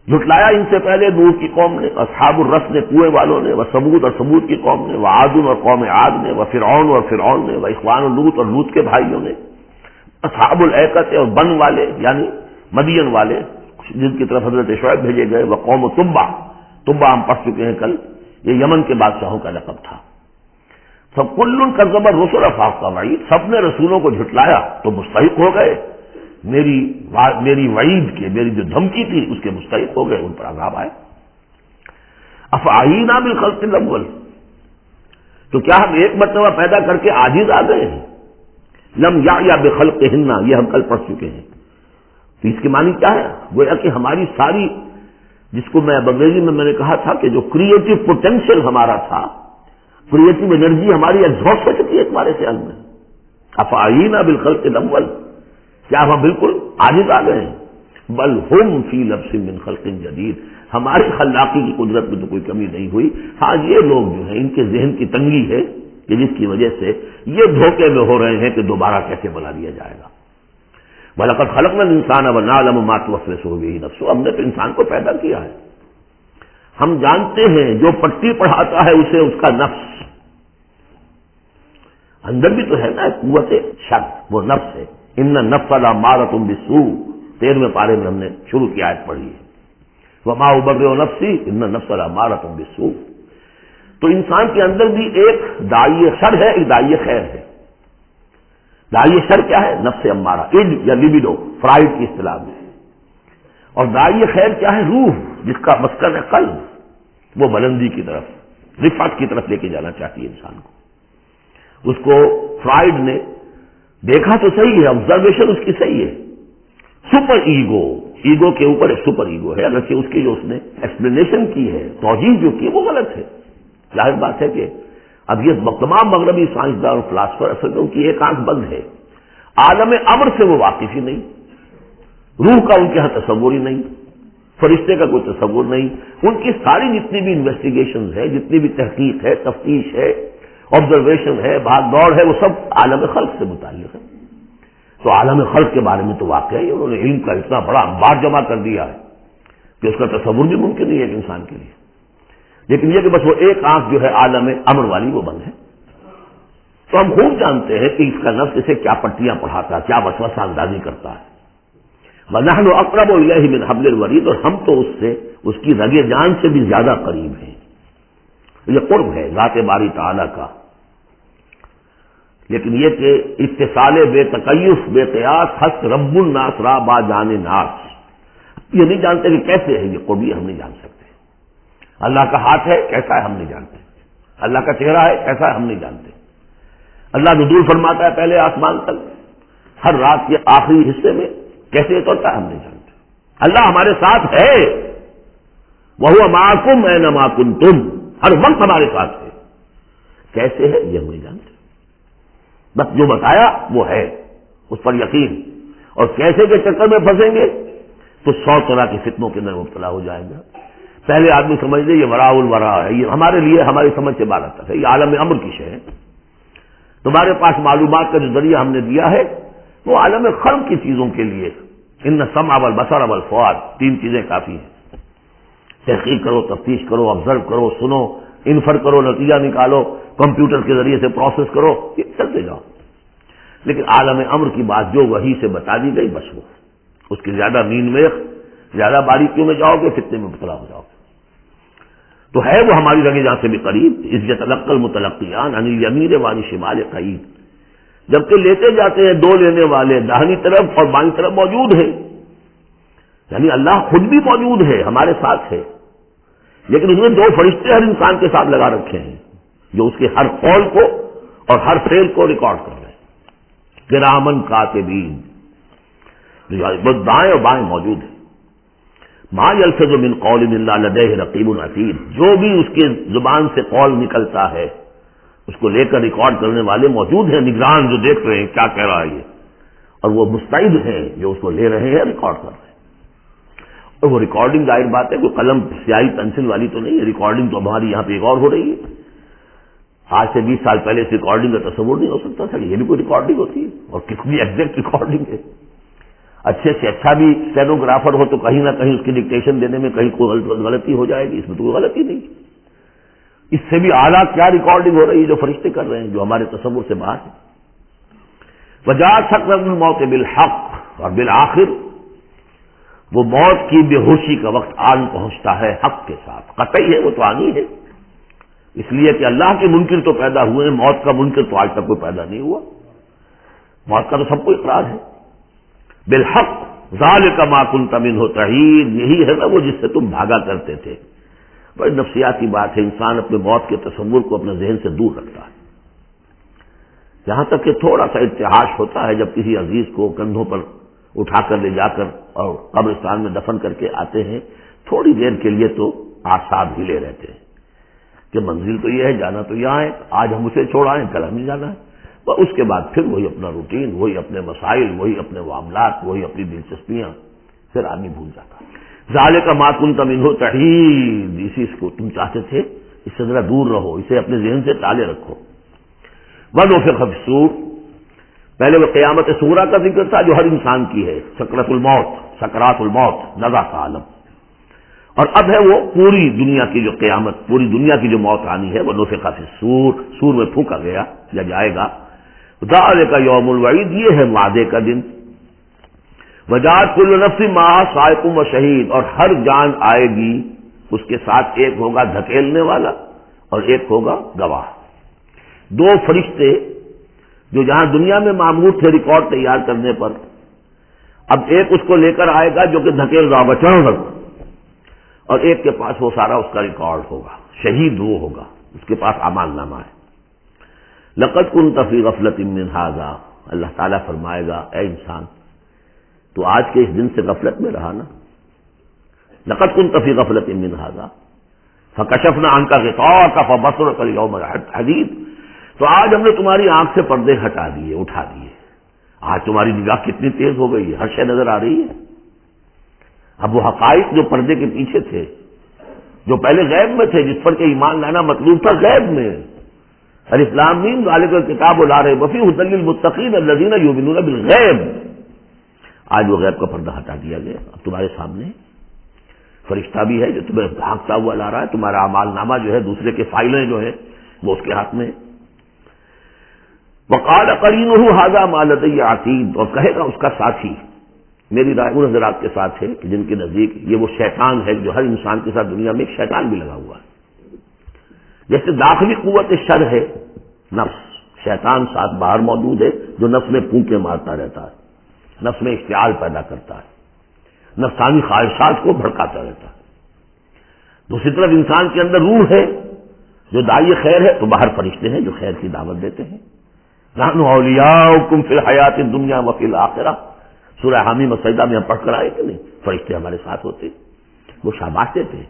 جھٹلایا ان سے پہلے نوح کی قوم نے، اصحاب الرس نے، کنویں والوں نے، وثمود اور ثمود کی قوم نے، وعاد اور قوم عاد نے، وفرعون اور فرعون نے، واخوان لوط اور لوط کے بھائیوں نے، اصحاب الایکۃ اور بن والے یعنی مدین والے جن کی طرف حضرت شعیب بھیجے گئے، وقوم تبع، تبع ہم پڑھ چکے ہیں کل، یہ یمن کے بادشاہوں کا لقب تھا۔ فَكُلٌّ كَذَّبَ الرُّسُلَ فَحَقَّ وَعِيدِ، سب نے رسولوں کو جھٹلایا تو مستحق ہو گئے میری وعید کے، میری جو دھمکی تھی اس کے مستحق ہو گئے، ان پر عذاب آئے۔ أَفَعَيِينَا بِالْخَلْقِ الْأَوَّلِ، تو کیا ہم ایک مرتبہ پیدا کر کے عاجز آ گئے ہیں؟ لم یعیا بخلقہن، یہ ہم کل پڑھ چکے ہیں۔ تو اس کے معنی کیا ہے؟ گویا کہ ہماری ساری، جس کو میں انگریزی میں نے کہا تھا کہ جو کریٹو پوٹینشیل ہمارا تھا، کریٹو انرجی ہماری ایگزاسٹ ہو چکی ہے تمہارے خیال میں۔ افعینا بالخلق الاول، کیا ہم بالکل عاجز آ گئے ہیں؟ بل ہم فی لبس من خلق جدید، ہماری خلاقی کی قدرت میں تو کوئی کمی نہیں ہوئی. ہاں یہ لوگ جو ہیں ان کے ذہن کی تنگی ہے کہ جس کی وجہ سے یہ دھوکے میں ہو رہے ہیں کہ دوبارہ کیسے بنا دیا جائے گا. وَلَقَدْ خَلَقْنَا الْإِنسَانَ وَنَعْلَمُ مَا تُوَسْوِسُ بِهِ نَفْسُهُ. ہم نے تو انسان کو پیدا کیا ہے, ہم جانتے ہیں جو پٹی پڑھاتا ہے اسے اس کا نفس اندر بھی تو ہے نا, قوت شر, وہ نفس ہے. ان النفس لامارۃ بالسوء 13ویں پارے میں ہم نے شروع کی آیت پڑھی ہے. وما ابرئ نفسی ان النفس لامارۃ بالسوء. تو انسان کے اندر بھی ایک داعی شر ہے, ایک داعی خیر ہے. داعی شر کیا ہے؟ نفس امارہ, اڈ یا لیبیڈو فرائڈ کی اصطلاح میں. اور داعی خیر کیا ہے؟ روح, جس کا مسکن ہے قلب, وہ بلندی کی طرف, رفعت کی طرف لے کے جانا چاہتی ہے انسان کو. اس کو فرائڈ نے دیکھا تو صحیح ہے, آبزرویشن اس کی صحیح ہے. سپر ایگو, ایگو کے اوپر ایک سپر ایگو ہے, اگرچہ اس کی جو اس نے ایکسپلینیشن کی ہے, توجیہ جو کی, وہ غلط ہے. ظاہر بات ہے کہ اب یہ تمام مغربی سائنسدان اور فلاسفر اصل میں ان کی ایک آنکھ بند ہے. عالم امر سے وہ واقف ہی نہیں, روح کا ان کے یہاں تصور ہی نہیں, فرشتے کا کوئی تصور نہیں. ان کی ساری جتنی بھی انویسٹیگیشن ہے, جتنی بھی تحقیق ہے, تفتیش ہے, آبزرویشن ہے, بھاگ دوڑ ہے, وہ سب عالم خلق سے متعلق ہے. تو عالم خلق کے بارے میں تو واقعہ ہے انہوں نے علم کا اتنا بڑا انبار جمع کر دیا ہے کہ اس کا تصور بھی ممکن نہیں ہے ایک انسان کے لیے. لیکن یہ کہ بس وہ ایک آنکھ جو ہے عالم امر والی وہ بند ہے. تو ہم خوب جانتے ہیں کہ اس کا نفس اسے کیا پٹیاں پڑھاتا ہے, کیا وسوسہ اندازی کرتا ہے. وَنَحْنُ أَقْرَبُ إِلَيْهِ مِنْ حَبْلِ الْوَرِيدِ, اور ہم تو اس سے, اس کی رگ جان سے بھی زیادہ قریب ہیں. یہ قرب ہے ذات باری تعالی کا. لیکن یہ کہ اتصال بے تکیف بے قیاس حس رب الناس را با جان ناس, یہ نہیں جانتے کہ کیسے ہے یہ قرب, یہ ہم نہیں جان سکتے. اللہ کا ہاتھ ہے کیسا ہے ہم نہیں جانتے, اللہ کا چہرہ ہے کیسا ہے ہم نہیں جانتے. اللہ نزول فرماتا ہے پہلے آسمان تک, ہر رات کے آخری حصے میں کیسے اترتا ہے ہم نہیں جانتے. اللہ ہمارے ساتھ ہے, وَهُوَ مَعَكُمْ أَيْنَمَا كُنتُمْ, ہر وقت ہمارے ساتھ ہے. کیسے ہے یہ ہم نہیں جانتے, بس جو بتایا وہ ہے, اس پر یقین. اور کیسے کے چکر میں پھنسیں گے تو 100 طرح کی فتنوں کے اندر مبتلا ہو جائے گا. پہلے آدمی سمجھ لے یہ وراء الورا ہے, یہ ہمارے لیے ہماری سمجھ سے باہر تک ہے, یہ عالم امر کی شے ہے. تمہارے پاس معلومات کا جو ذریعہ ہم نے دیا ہے وہ عالم خلق کی چیزوں کے لیے. ان السمع والبصر والفؤاد, 3 چیزیں کافی ہیں. تحقیق کرو, تفتیش کرو, آبزرو کرو, سنو, انفر کرو, نتیجہ نکالو, کمپیوٹر کے ذریعے سے پروسیس کرو, یہ چلتے جاؤ. لیکن عالم امر کی بات جو وحی سے بتا دی گئی بس وہ, اس کی زیادہ نیند میں, زیادہ باریکیوں میں جاؤ گے فتنے میں مبتلا ہو جاؤ گے. تو ہے وہ ہماری رگ جان سے بھی قریب. اس یتلقى المتلقیان عن الیمین وعن الشمال قعید, جبکہ لیتے جاتے ہیں 2 لینے والے داہنی طرف اور بائیں طرف موجود ہیں. یعنی اللہ خود بھی موجود ہے, ہمارے ساتھ ہے, لیکن اس نے 2 فرشتے ہر انسان کے ساتھ لگا رکھے ہیں جو اس کے ہر قول کو اور ہر فعل کو ریکارڈ کر رہے ہیں. کرامن کاتبین, بس دائیں اور بائیں موجود ہیں. ما یلفظ من قول الا لدیہ رقیب عتید, جو بھی اس کے زبان سے قول نکلتا ہے اس کو لے کر ریکارڈ کرنے والے موجود ہیں, نگران جو دیکھ رہے ہیں کیا کہہ رہا ہے یہ, اور وہ مستعد ہیں جو اس کو لے رہے ہیں ریکارڈ کر رہے ہیں. اور وہ ریکارڈنگ ظاہر بات ہے کوئی قلم سیاہی پینسل والی تو نہیں ہے, ریکارڈنگ تو ہماری یہاں پہ ایک اور ہو رہی ہے. آج سے 20 سال پہلے اس ریکارڈنگ کا تصور نہیں ہو سکتا تھا, یہ بھی کوئی ریکارڈنگ ہوتی ہے, اور کتنی ایگزیکٹ ریکارڈنگ ہے. اچھے سے اچھا بھی اسٹینوگرافر ہو تو کہیں نہ کہیں اس کی ڈکٹیشن دینے میں کہیں کوئی غلطی ہو جائے گی, اس میں تو کوئی غلطی نہیں. اس سے بھی اعلیٰ کیا ریکارڈنگ ہو رہی ہے جو فرشتے کر رہے ہیں, جو ہمارے تصور سے باہر ہے. وجاءت سکرۃ الموت بالحق, اور بالآخر وہ موت کی بے ہوشی کا وقت آن پہنچتا ہے حق کے ساتھ. قطعی ہے, وہ تو آنی ہے, اس لیے کہ اللہ کے منکر تو پیدا ہوئے ہیں, موت کا منکر تو آج تک کوئی پیدا نہیں ہوا. موت کا تو سب کو اقرار ہے. بالحق ذالک ما کنت منہ تحید, یہی ہے نا وہ جس سے تم بھاگا کرتے تھے. بڑی نفسیاتی بات ہے, انسان اپنے موت کے تصور کو اپنے ذہن سے دور رکھتا ہے. یہاں تک کہ تھوڑا سا ارتعاش ہوتا ہے جب کسی عزیز کو کندھوں پر اٹھا کر لے جا کر اور قبرستان میں دفن کر کے آتے ہیں, تھوڑی دیر کے لیے تو اعصاب ہلے رہتے ہیں کہ منزل تو یہ ہے, جانا تو یہاں ہے, آج ہم اسے چھوڑائیں کل ہمیں جانا ہے. اور اس کے بعد پھر وہی اپنا روٹین, وہی اپنے مسائل, وہی اپنے معاملات, وہی اپنی دلچسپیاں, پھر آدمی بھول جاتا ہے. ذالک ما کنت منہ تحید، اسی کو تم چاہتے تھے، اس سے ذرا دور رہو، اسے اپنے ذہن سے ٹالے رکھو۔ ونفخ فی الصور، پہلے وہ قیامت صغریٰ کا ذکر تھا جو ہر انسان کی ہے، سکرات الموت، نزع کا عالم، اور اب ہے وہ پوری دنیا کی جو قیامت، پوری دنیا کی جو موت آنی ہے، وہ نفخ فی الصور، سور میں پھونکا گیا یا جائے گا۔ ذالک یوم الوعید، یہ ہے وعدے کا دن۔ وجاءت کل نفس معہا سائق و شہید، اور ہر جان آئے گی، اس کے ساتھ ایک ہوگا دھکیلنے والا اور ایک ہوگا گواہ۔ دو فرشتے جو جہاں دنیا میں معمور تھے ریکارڈ تیار کرنے پر، اب ایک اس کو لے کر آئے گا جو کہ دھکیل رہا ہوگا چڑھ رہا، اور ایک کے پاس وہ سارا اس کا ریکارڈ ہوگا، شہید وہ ہوگا، اس کے پاس اعمال نامہ ہے۔ لقد كنت في غفلة من هذا، اللہ تعالیٰ فرمائے گا اے انسان تو آج کے اس دن سے غفلت میں رہا نا، لقد كنت في غفلة من هذا فكشفنا عنك غطاءك فبصرك اليوم حديد، تو آج ہم نے تمہاری آنکھ سے پردے ہٹا دیے، اٹھا دیے، آج تمہاری نگاہ کتنی تیز ہو گئی ہے، ہر شے نظر آ رہی ہے۔ اب وہ حقائق جو پردے کے پیچھے تھے، جو پہلے غیب میں تھے، جس پر کہ ایمان لانا مطلوب تھا غیب میں، الف لام میم ذالک الکتاب لا ریب فیہ ھدی للمتقین الذین یؤمنون بالغیب، آج وہ غیب کا پردہ ہٹا دیا گیا، اب تمہارے سامنے فرشتہ بھی ہے جو تمہیں بھاگتا ہوا لا رہا ہے، تمہارا اعمال نامہ جو ہے دوسرے کے فائلیں جو ہیں وہ اس کے ہاتھ میں ہے۔ وقال قرینہ ھذا ما لدی عتید، اور کہے گا اس کا ساتھی، میری رائے ان حضرات کے ساتھ ہے کہ جن کے نزدیک یہ وہ شیطان ہے جو ہر انسان کے ساتھ دنیا میں ایک شیطان بھی لگا ہوا ہے، جیسے داخلی قوت شر ہے نفس، شیطان ساتھ باہر موجود ہے جو نفس میں پھونکے مارتا رہتا ہے، نفس میں اشتعال پیدا کرتا ہے، نفسانی خواہشات کو بھڑکاتا رہتا ہے۔ دوسری طرف انسان کے اندر روح ہے جو داعی خیر ہے، تو باہر فرشتے ہیں جو خیر کی دعوت دیتے ہیں۔ نحن اولیاؤکم فی الحیات الدنیا وفی الآخرہ، سورہ حامیم السجدہ میں ہم پڑھ کر آئے کہ نہیں، فرشتے ہمارے ساتھ ہوتے، وہ شاباش دیتے ہیں۔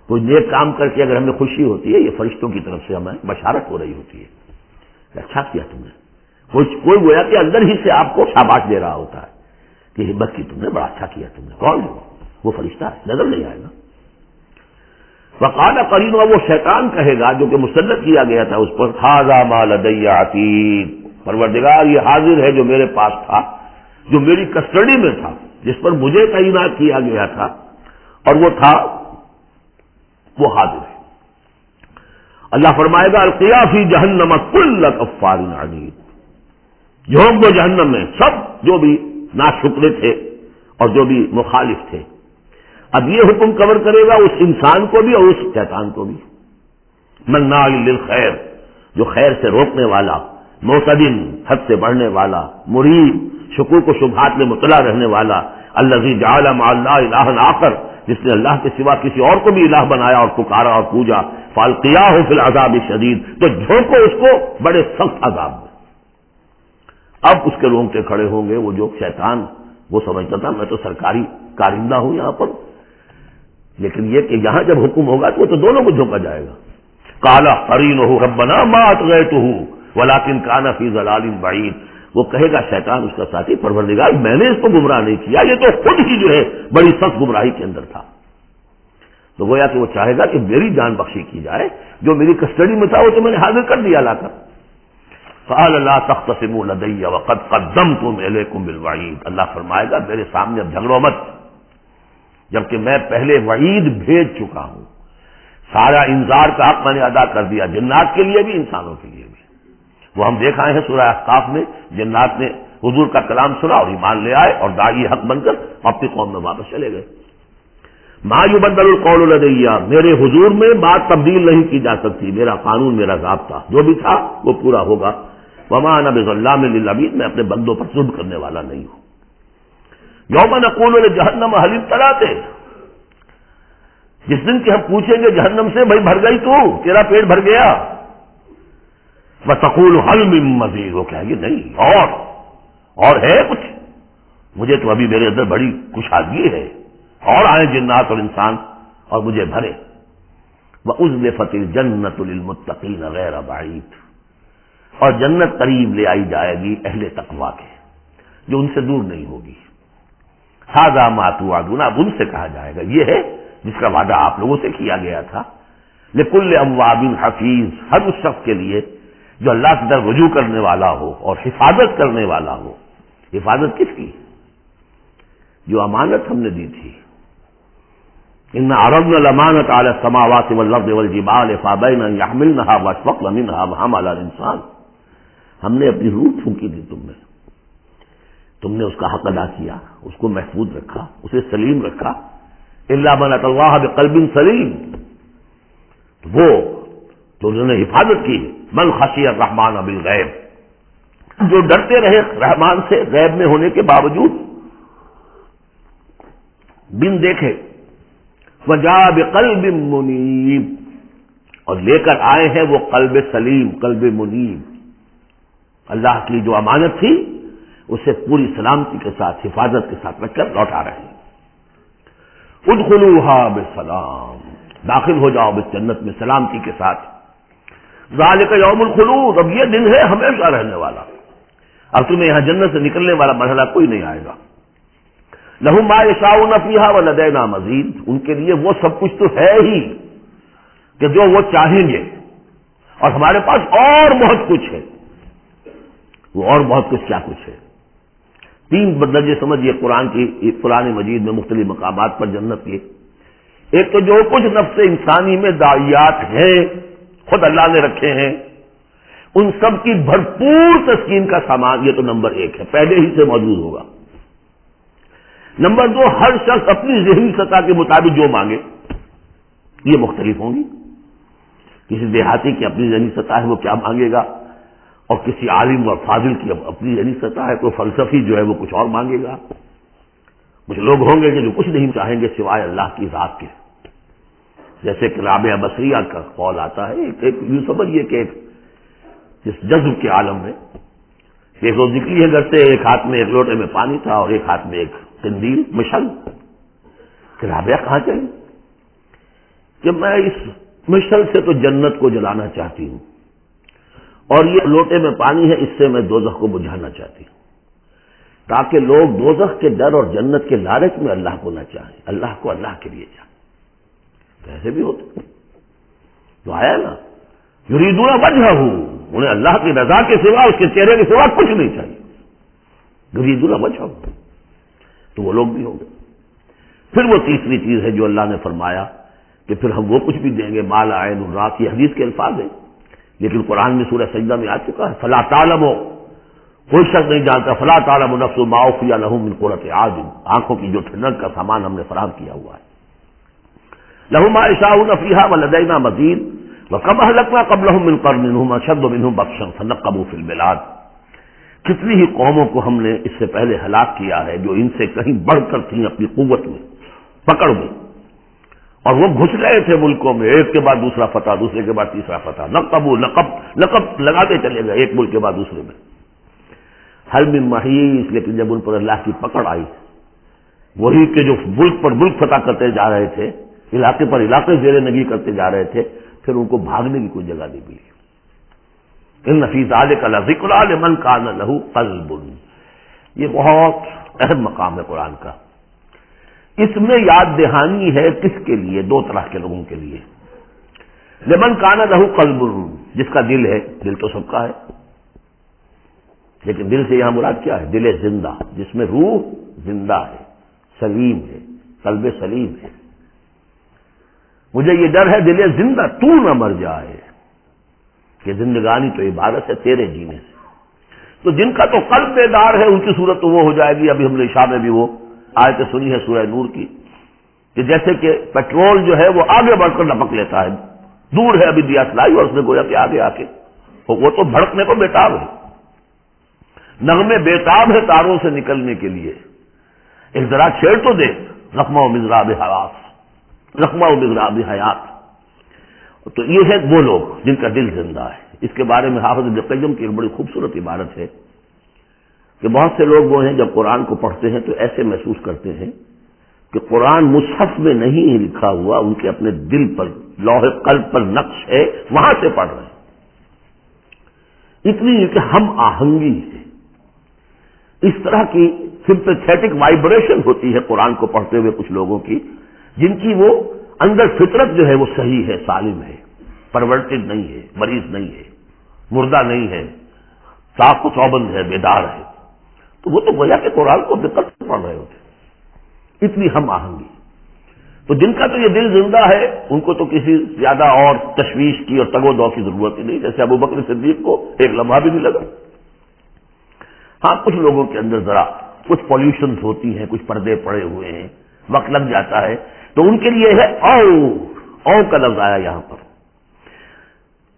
کوئی نیک کام کر کے اگر ہمیں خوشی ہوتی ہے، یہ فرشتوں کی طرف سے ہمیں بشارت ہو رہی ہوتی ہے، اچھا کیا تم نے، کوئی گویا کہ اندر ہی سے آپ کو شاباش دے رہا ہوتا ہے کہ ہمت کی تم نے، بڑا اچھا کیا تم نے۔ کون ہے وہ فرشتہ ہے، نظر نہیں آئے گا۔ وقال قرین، وہ شیطان کہے گا جو کہ مسلط کیا گیا تھا اس پر، ھذا ما لدی عتید، پروردگار یہ حاضر ہے جو میرے پاس تھا، جو میری کسٹڈی میں تھا، جس پر مجھے تعینات کیا گیا تھا، اور وہ تھا، وہ حاضر ہے۔ اللہ فرمائے گا القیا فی جہنم کل کفار عنید، جھونک دو جہنم میں سب جو بھی ناشکرے تھے اور جو بھی مخالف تھے۔ اب یہ حکم کور کرے گا اس انسان کو بھی اور اس شیطان کو بھی۔ مناع للخیر، جو خیر سے روکنے والا، معتدن، حد سے بڑھنے والا، مریب، شکوک و شبہات میں مطلع رہنے والا، الذی جعل مع اللہ الہا آخر، جس نے اللہ کے سوا کسی اور کو بھی الہ بنایا اور پکارا اور پوجا، فالقیاہ فی العذاب الشدید، تو جھونکو اس کو بڑے سخت عذاب میں۔ اب اس کے رونگٹے کھڑے ہوں گے، وہ جو شیطان وہ سمجھتا تھا میں تو سرکاری کارندہ ہوں یہاں پر، لیکن یہ کہ یہاں جب حکم ہوگا تو وہ تو دونوں کو جھونکا جائے گا۔ قال قرینہ ربنا ما اطغیتہ ولکن کان فی ضلال بعید، وہ کہے گا شیطان اس کا ساتھی، پروردگار میں نے اس کو گمراہ نہیں کیا، یہ تو خود ہی جو ہے بڑی سخت گمراہی کے اندر تھا۔ تو گویا کہ وہ چاہے گا کہ میری جان بخشی کی جائے، جو میری کسٹڈی میں تھا وہ تو میں نے حاضر کر دیا لا کر۔ قال لا تختصموا لدی وقد قدمتم الیکم بالوعید، اللہ فرمائے گا میرے سامنے اب جھگڑو مت، جبکہ میں پہلے وعید بھیج چکا ہوں، سارا انذار کا حق میں نے ادا کر دیا، جنات کے لیے بھی انسانوں کے لیے بھی۔ وہ ہم دیکھ آئے ہیں سورہ احقاف میں، جنات نے حضور کا کلام سنا اور ایمان لے آئے اور داعی حق بن کر اپنی قوم میں واپس چلے گئے۔ ما یبدل القول لدی، میرے حضور میں بات تبدیل نہیں کی جا سکتی، میرا قانون، میرا ضابطہ جو بھی تھا وہ پورا ہوگا۔ وما انا بظلام للعبید، میں اپنے بندوں پر ظلم کرنے والا نہیں ہوں۔ یوم نقول لجہنم هل امتلأت، جس دن کہ ہم پوچھیں گے جہنم سے بھائی بھر گئی تو، تیرا پیٹ بھر گیا؟ وتقول هل من مزید، وہ کہے گی نہیں اور ہے کچھ، مجھے تو ابھی میرے اندر بڑی کشادگی ہے، اور آئیں جنات اور انسان اور مجھے بھرے۔ وَأُزْلِفَتِ الْجَنَّةُ لِلْمُتَّقِينَ غَيْرَ بَعِيدٍ، اور جنت قریب لے آئی جائے گی اہل تقویٰ کے، جو ان سے دور نہیں ہوگی۔ ھذا ما توعدون، اب ان سے کہا جائے گا یہ ہے جس کا وعدہ آپ لوگوں سے کیا گیا تھا. لکل اواب حفیظ، ہر اس شخص کے لیے جو اللہ کی طرف رجوع کرنے والا ہو اور حفاظت کرنے والا ہو. حفاظت کس کی؟ جو امانت ہم نے دی تھی. ان عرضنا الامانۃ علی السماوات والارض والجبال فابین ان یحملنها واشفقن منها وحملها الانسان. ہم نے اپنی روح پھونکی دی تم نے اس کا حق ادا کیا، اس کو محفوظ رکھا، اسے سلیم رکھا. الا من اتى الله بقلب سلیم، وہ تو انہوں نے حفاظت کی. من خشی الرحمن بالغیب، جو ڈرتے رہے رحمان سے غیب میں ہونے کے باوجود، بن دیکھے. وجاء بقلب منیب، اور لے کر آئے ہیں وہ قلب سلیم، قلب منیب. اللہ کی جو امانت تھی اسے پوری سلامتی کے ساتھ، حفاظت کے ساتھ رکھ کر لوٹا رہے ہیں. ادخلوها بسلام، داخل ہو جاؤ اس جنت میں سلامتی کے ساتھ. ذالک یوم الخلود، اب یہ دن ہے ہمیشہ رہنے والا. اب تمہیں یہاں جنت سے نکلنے والا مرحلہ کوئی نہیں آئے گا. لہم ما یشاؤون فیہا ولدینا مزید، ان کے لیے وہ سب کچھ تو ہے ہی کہ جو وہ چاہیں گے، اور ہمارے پاس اور بہت کچھ ہے. وہ اور بہت کچھ کیا کچھ ہے؟ 3 درجے سمجھیے قرآن مجید میں مختلف مقامات پر جنت کے. ایک تو جو کچھ نفس انسانی میں داعیات ہیں خود اللہ نے رکھے ہیں، ان سب کی بھرپور تسکین کا سامان، یہ تو نمبر 1 ہے، پہلے ہی سے موجود ہوگا. نمبر 2، ہر شخص اپنی ذہنی سطح کے مطابق جو مانگے یہ مختلف ہوں گی. کسی دیہاتی کی اپنی ذہنی سطح ہے، وہ کیا مانگے گا، اور کسی عالم اور فاضل کی اپنی ذہنی سطح ہے، کوئی فلسفی جو ہے وہ کچھ اور مانگے گا. کچھ لوگ ہوں گے کہ جو کچھ نہیں چاہیں گے سوائے اللہ کی ذات کے، جیسے کہ رابعہ بصریہ کا قول آتا ہے. ایک یوں سمجھیے کہ اس جذب کے عالم میں ایک روز نکلی ہے گھر سے، ایک ہاتھ میں ایک لوٹے میں پانی تھا اور ایک ہاتھ میں ایک قندیل مشعل. کہ رابعہ کہاں چلی؟ کہ میں اس مشعل سے تو جنت کو جلانا چاہتی ہوں، اور یہ لوٹے میں پانی ہے، اس سے میں دوزخ کو بجھانا چاہتی ہوں، تاکہ لوگ دوزخ کے ڈر اور جنت کے لالچ میں اللہ کو نہ چاہیں، اللہ کو اللہ کے لیے چاہیں. تو ایسے بھی ہوتے تو آیا نا، یریدون وجہہ، انہیں اللہ کی رضا کے سوا، اس کے چہرے کے سوا کچھ نہیں چاہیے. یریدون وجہہ، تو وہ لوگ بھی ہوں گے. پھر وہ تیسری چیز ہے جو اللہ نے فرمایا کہ پھر ہم وہ کچھ بھی دیں گے ما لا عین رأت. یہ حدیث کے الفاظ ہیں لیکن قرآن میں سورہ سجدہ میں آ چکا ہے. فلا تعلم، کوئی شخص نہیں جانتا، فلا تعلم نفس ما اخفی لهم من قرۃ اعین، آنکھوں کی جو ٹھنڈک کا سامان ہم نے فراہم کیا ہوا ہے. لهم ما یشاؤون فیہا ولدینا مزید وکم اہلکنا قبلهم من قرن هم اشد منهم بطشا فنقبوا فی البلاد. کتنی ہی قوموں کو ہم نے اس سے پہلے ہلاک کیا ہے جو ان سے کہیں بڑھ کر تھیں اپنی قوت میں، پکڑ میں، اور وہ گھس گئے تھے ملکوں میں، ایک کے بعد دوسرا فتح، دوسرے کے بعد تیسرا فتح، نقب لگاتے چلے گئے ایک ملک کے بعد دوسرے میں. حل من محیص، لیکن جب ان پر اللہ کی پکڑ آئی، وہی کہ جو ملک پر ملک فتح کرتے جا رہے تھے، علاقے پر علاقے زیر نگی کرتے جا رہے تھے، پھر ان کو بھاگنے کی کوئی جگہ نہیں ملی. ان فی ذلک لذکری لمن کان لہ قلب، یہ بہت اہم مقام ہے قرآن کا. اس میں یاد دہانی ہے کس کے لیے؟ 2 طرح کے لوگوں کے لیے. لمن کان لہ قلب، جس کا دل ہے، دل تو سب کا ہے، لیکن دل سے یہاں مراد کیا ہے؟ دل زندہ، جس میں روح زندہ ہے، سلیم ہے، قلب سلیم ہے. مجھے یہ ڈر ہے دل زندہ تو نہ مر جائے، کہ زندگانی تو عبادت ہے تیرے جینے سے. تو جن کا تو قلب بیدار ہے ان کی صورت تو وہ ہو جائے گی. ابھی ہم نے عشاء میں بھی وہ آیت سنی ہے سورہ نور کی، کہ جیسے کہ پیٹرول جو ہے وہ آگے بڑھ کر لپک لیتا ہے، دور ہے ابھی دیا سلائی اور اس نے گویا کہ آگے آ کے وہ تو بھڑکنے کو بیتاب ہے. نغمے بیتاب ہے تاروں سے نکلنے کے لیے. ایک ذرا چھیڑ تو دے، رقمہ و مضراب حواس، رقمہ و مضراب حیات. تو یہ ہے وہ لوگ جن کا دل زندہ ہے. اس کے بارے میں حافظ ابن قیم کی ایک بڑی خوبصورت عبارت ہے کہ بہت سے لوگ وہ ہیں جب قرآن کو پڑھتے ہیں تو ایسے محسوس کرتے ہیں کہ قرآن مصحف میں نہیں لکھا ہوا، ان کے اپنے دل پر، لوح قلب پر نقش ہے، وہاں سے پڑھ رہے ہیں. اتنی کہ ہم آہنگی ہے، اس طرح کی سمپیتھیٹک وائبریشن ہوتی ہے قرآن کو پڑھتے ہوئے کچھ لوگوں کی، جن کی وہ اندر فطرت جو ہے وہ صحیح ہے، سالم ہے، پرورٹڈ نہیں ہے، مریض نہیں ہے، مردہ نہیں ہے، صاف و چوبند ہے، بیدار ہے، تو وہ تو گویا کہ قرآن کو دقت سے پڑھ رہے ہوتے، اتنی ہم آہنگی۔ تو جن کا تو یہ دل زندہ ہے ان کو تو کسی زیادہ اور تشویش کی اور تگ و دو کی ضرورت ہی نہیں، جیسے ابو بکر صدیق کو ایک لمحہ بھی نہیں لگا۔ ہاں کچھ لوگوں کے اندر ذرا کچھ پالوشنز ہوتی ہیں، کچھ پردے پڑے ہوئے ہیں، وقت لگ جاتا ہے، تو ان کے لیے ہے او کا لفظ آیا یہاں پر،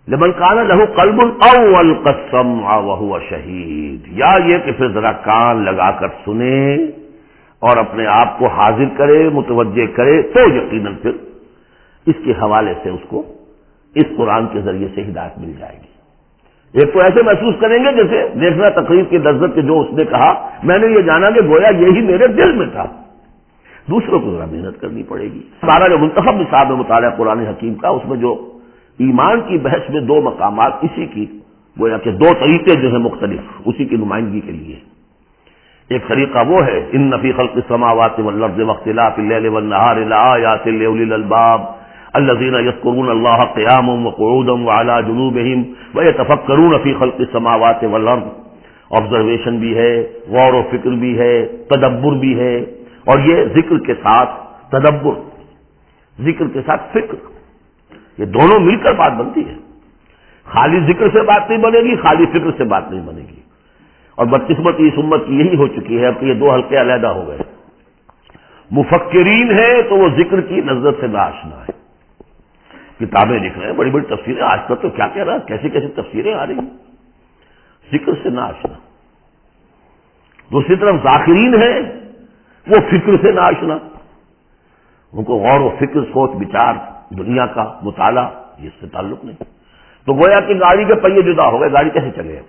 لمن کان لہ قلب او القى السمع وهو شہید، یا یہ کہ پھر ذرا کان لگا کر سنے اور اپنے آپ کو حاضر کرے، متوجہ کرے، تو یقیناً پھر اس کے حوالے سے اس کو اس قرآن کے ذریعے سے ہدایت مل جائے گی۔ ایک تو ایسے محسوس کریں گے جیسے دیکھنا تقریر کی لذت کے جو اس نے کہا میں نے یہ جانا کہ گویا یہی میرے دل میں تھا۔ دوسروں کو ذرا محنت کرنی پڑے گی۔ ہمارا جو منتخب نصاب مطالعہ قرآن حکیم کا، اس میں جو ایمان کی بحث میں دو مقامات اسی کی گویا کہ دو طریقے جو ہیں مختلف اسی کی نمائندگی کے لیے، ایک طریقہ وہ ہے ان فی خلق السماوات والارض واختلاف اللیل والنہار لآیات لأولی الالباب الذین یذکرون اللہ قیاما وقعودا وعلی جنوبہم ویتفکرون فی خلق السماوات والارض، آبزرویشن بھی ہے، غور و فکر بھی ہے، تدبر بھی ہے، اور یہ ذکر کے ساتھ تدبر، ذکر کے ساتھ فکر، یہ دونوں مل کر بات بنتی ہے۔ خالی ذکر سے بات نہیں بنے گی، خالی فکر سے بات نہیں بنے گی، اور بدقسمتی اس امت کی یہی ہو چکی ہے اب کہ یہ دو حلقے علیحدہ ہو گئے۔ مفکرین ہے تو وہ ذکر کی لذت سے ناشنا ہے، کتابیں لکھ رہے ہیں، بڑی بڑی تفسیریں، آج تک تو کیا کہہ رہا ہے، کیسی کیسی تفسیریں آ رہی ہیں، ذکر سے ناشنا۔ دوسری طرف ذاکرین ہے وہ فکر سے ناشنا، ان کو غور و فکر، سوچ بچار، دنیا کا مطالعہ اس سے تعلق نہیں، تو گویا کہ گاڑی کے پہیے جدا ہو گئے، گاڑی کیسے چلے؟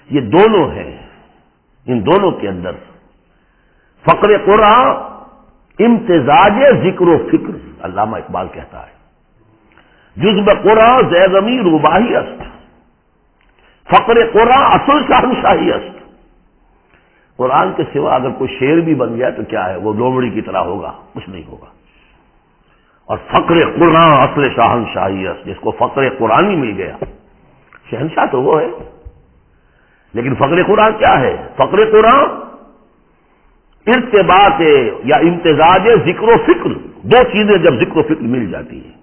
یہ دونوں ہیں، ان دونوں کے اندر فقر قرآن امتزاج ذکر و فکر، علامہ اقبال کہتا ہے جزب قرآن زیغمی روباہی است، فقر قرآن اصل شہنشاہی است۔ قرآن کے سوا اگر کوئی شعر بھی بن گیا تو کیا ہے، وہ لومڑی کی طرح ہوگا، کچھ نہیں ہوگا۔ اور فقر قرآن اصل شہنشاہی است، جس کو فقر قرآنی مل گیا، شہنشاہ تو وہ ہے، لیکن فقر قرآن کیا ہے؟ فقر قرآن ارتباط یا امتزاج ذکر و فکر، دو چیزیں جب ذکر و فکر مل جاتی ہیں۔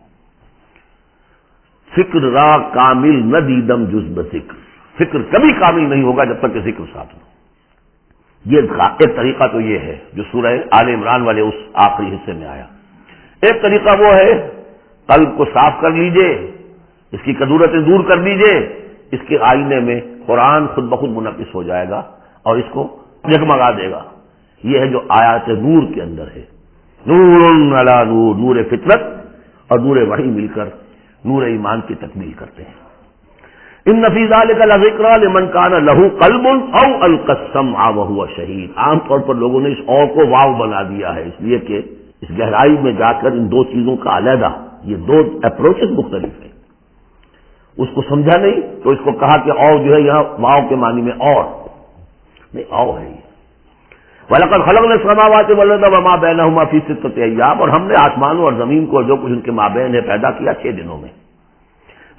فکر را کامل نہ دیدم جز بذکر، فکر کبھی کامل نہیں ہوگا جب تک کہ ذکر ساتھ ہو۔ یہ ایک طریقہ تو یہ ہے جو سورہ آل عمران والے اس آخری حصے میں آیا۔ ایک طریقہ وہ ہے قلب کو صاف کر لیجئے، اس کی کدورتیں دور کر دیجئے، اس کے آئینے میں قرآن خود بخود منعکس ہو جائے گا اور اس کو جگمگا دے گا۔ یہ ہے جو آیات نور کے اندر ہے، نور علی نور، نور فطرت اور نور وحی مل کر نور ایمان کی تکمیل کرتے ہیں۔ ان فی ذلک لذکری لمن کان لہ قلب او القی السمع وهو شہید۔ عام طور پر لوگوں نے اس اور کو واو بنا دیا ہے، اس لیے کہ اس گہرائی میں جا کر ان دو چیزوں کا علیحدہ، یہ دو اپروچز مختلف ہیں، اس کو سمجھا نہیں تو اس کو کہا کہ او جو ہے یہاں واو کے معنی میں اور نہیں، او ہے یہ۔ وَلَقَدْ خَلَقْنَا السَّمَاوَاتِ وَالْأَرْضَ وَمَا بَيْنَهُمَا فِي سِتَّةِ أَيَّامٍ، اور ہم نے آسمانوں اور زمین کو جو کچھ ان کے مابین ہے پیدا کیا 6 دنوں میں۔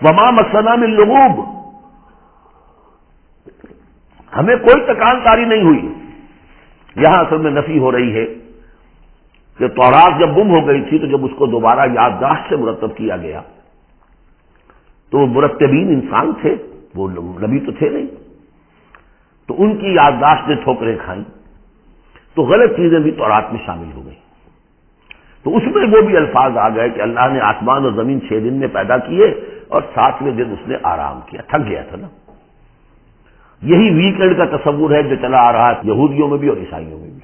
وَمَا مَسَّنَا مِن لُغُوبٍ، ہمیں کوئی تکان کاری نہیں ہوئی۔ یہاں اصل میں نفی ہو رہی ہے کہ تورات جب گم ہو گئی تھی تو جب اس کو دوبارہ یادداشت سے مرتب کیا گیا تو وہ مرتبین انسان تھے، وہ نبی تو تھے نہیں، تو ان کی یادداشت نے ٹھوکریں کھائیں تو غلط چیزیں بھی تورات میں شامل ہو گئی، تو اس میں وہ بھی الفاظ آ گئے کہ اللہ نے آسمان اور زمین 6 دن میں پیدا کیے اور 7ویں دن اس نے آرام کیا، تھک گیا تھا نا۔ یہی ویکینڈ کا تصور ہے جو چلا آ رہا ہے یہودیوں میں بھی اور عیسائیوں میں بھی،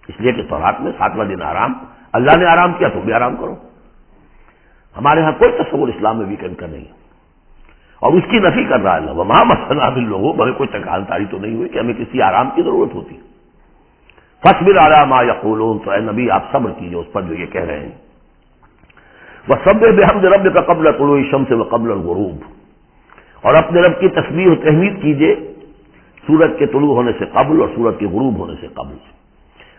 اس لیے کہ تورات میں 7واں دن آرام، اللہ نے آرام کیا تو بھی آرام کرو۔ ہمارے ہاں کوئی تصور اسلام میں ویکینڈ کا نہیں، اور اس کی نفی کر رہا ہے اللہ، وما مسنا من لغوب، ہمیں کوئی تکان تاری تو نہیں ہوئی کہ ہمیں کسی آرام کی ضرورت ہوتی۔ فاصبر علی ما یقولون، تو اے نبی آپ صبر کیجئے اس پر جو یہ کہہ رہے ہیں۔ وسبح بحمد ربک قبل طلوع الشمس وقبل الغروب، اور اپنے رب کی تسبیح و تحمید کیجئے سورج کے طلوع ہونے سے قبل اور سورج کے غروب ہونے سے قبل۔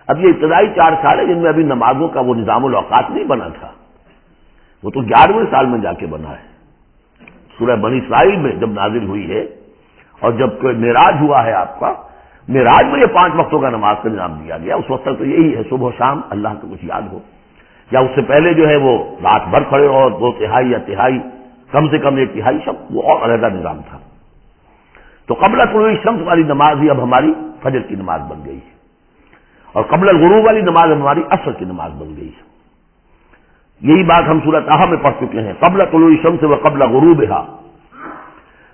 اب یہ ابتدائی 4 سال ہے جن میں ابھی نمازوں کا وہ نظام الاوقات نہیں بنا تھا، وہ تو 11ویں سال میں جا کے بنا ہے۔ سورہ بنی اسرائیل میں جب نازل ہوئی ہے اور جب معراج ہوا ہے آپ کا، معراج میں یہ 5 وقتوں کا نماز کا نظام دیا گیا، اس وقت تک تو یہی ہے صبح و شام اللہ کا کچھ یاد ہو، یا اس سے پہلے جو ہے وہ رات بھر کھڑے اور 2/3 یا تہائی، کم سے کم 1/3 شب، وہ اور علیحدہ نظام تھا۔ تو قبل طلوع الشمس والی نماز ہی اب ہماری فجر کی نماز بن گئی ہے، اور قبل الغروب والی نماز ہماری عصر کی نماز بن گئی ہے۔ یہی بات ہم سورۃ طٰہٰ میں پڑھ چکے ہیں، قبل طلوع الشمس و قبل غروبها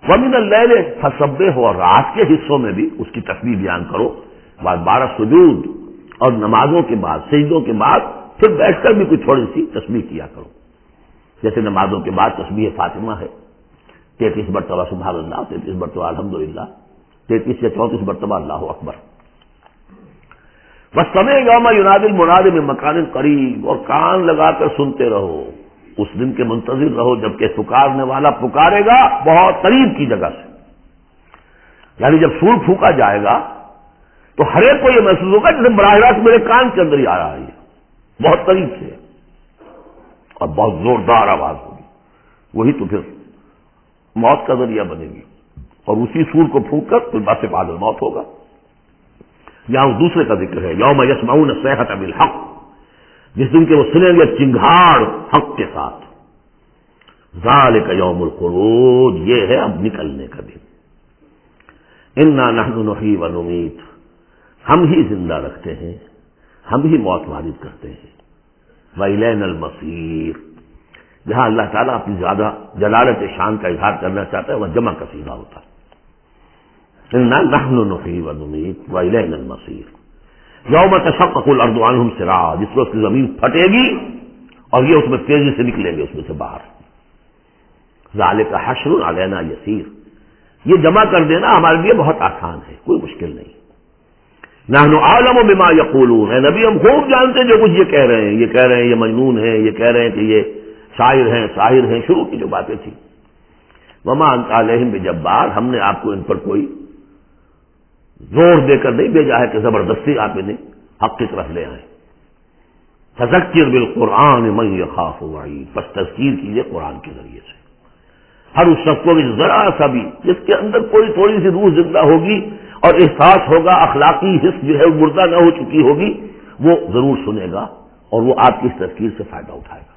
ومن اللیل فسبح، اور رات کے حصوں میں بھی اس کی تسبیح بیان کرو، بعد 12 سجود اور نمازوں کے بعد سجدوں کے بعد پھر بیٹھ کر بھی کوئی تھوڑی سی تسبیح کیا کرو، جیسے نمازوں کے بعد تسبیح فاطمہ ہے 33 مرتبہ سبحان اللہ، 33 مرتبہ الحمدللہ، 33 یا 34 مرتبہ اللہ اکبر۔ وَالسَّمْعِ يَوْمَ يُنَادِ الْمُنَادِ مِن مَّكَانٍ قَرِيبٍ، اور کان لگا کر سنتے رہو، اس دن کے منتظر رہو جبکہ پکارنے والا پکارے گا بہت قریب کی جگہ سے۔ یعنی جب سور پھونکا جائے گا تو ہر ایک کو یہ محسوس ہوگا جیسے براہ راست میرے کان کے اندر ہی آ رہا ہے، بہت قریب سے اور بہت زوردار آواز ہوگی، وہی تو پھر موت کا ذریعہ بنے گی، اور اسی سور کو پھونک کر پھر بعد بعد موت ہوگا۔ یہاں دوسرے کا ذکر ہے، یوم یسمعون الصیحۃ بالحق، جس دن کے وہ سنیں گے چنگھاڑ حق کے ساتھ، ذالک یوم الخروج، یہ ہے اب نکلنے کا دن۔ انا نحن نحیی و نمیت، ہم ہی زندہ رکھتے ہیں، ہم ہی موت وارد کرتے ہیں، وإلینا المصیر، جہاں اللہ تعالیٰ اپنی زیادہ جلالت شان کا اظہار کرنا چاہتا ہے وہ جمع کا صیغہ ہوتا ہے، انا نحن نحیی و نمیت وإلینا المصیر۔ یوم تشقق الارض عنہم سراعا، جس روز کی زمین پھٹے گی اور یہ اس میں تیزی سے نکلیں گے اس میں سے باہر۔ ذالک حشر علینا یسیر، یہ جمع کر دینا ہمارے لیے بہت آسان ہے، کوئی مشکل نہیں۔ نحن اعلم بما یقولون، اے نبی ہم خوب جانتے جو کچھ یہ کہہ رہے ہیں، یہ کہہ رہے ہیں یہ مجنون ہے، یہ کہہ رہے ہیں کہ یہ شاعر ہیں ساحر ہیں، شروع کی جو باتیں تھیں۔ وما انت علیہم بجبار، ہم نے آپ کو ان پر کوئی زور دے کر نہیں بھیجا ہے کہ زبردستی آپ انہیں حق کی طرف لے آئیں۔ فذکر بالقرآن من یخاف وعید، بس تذکیر کیجیے قرآن کے ذریعے سے ہر اس شخص کو بھی ذرا سا بھی جس کے اندر کوئی تھوڑی سی روح زندہ ہوگی اور احساس ہوگا، اخلاقی حس جو ہے مردہ نہ ہو چکی ہوگی، وہ ضرور سنے گا اور وہ آپ کی اس تذکیر سے فائدہ اٹھائے گا۔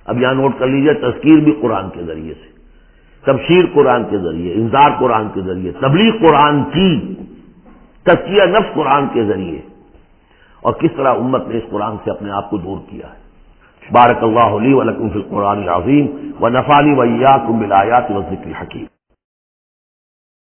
اب یہاں نوٹ کر لیجیے، تذکیر بھی قرآن کے ذریعے سے، تبشیر قرآن کے ذریعے، انذار قرآن کے ذریعے، تبلیغ قرآن کی، تزکیہ نفس قرآن کے ذریعے، اور کس طرح امت نے اس قرآن سے اپنے آپ کو دور کیا ہے۔ بارک اللہ لی ولکم فی القرآن العظیم ونفعنی وإیاکم بالآیات والذکر الحکیم۔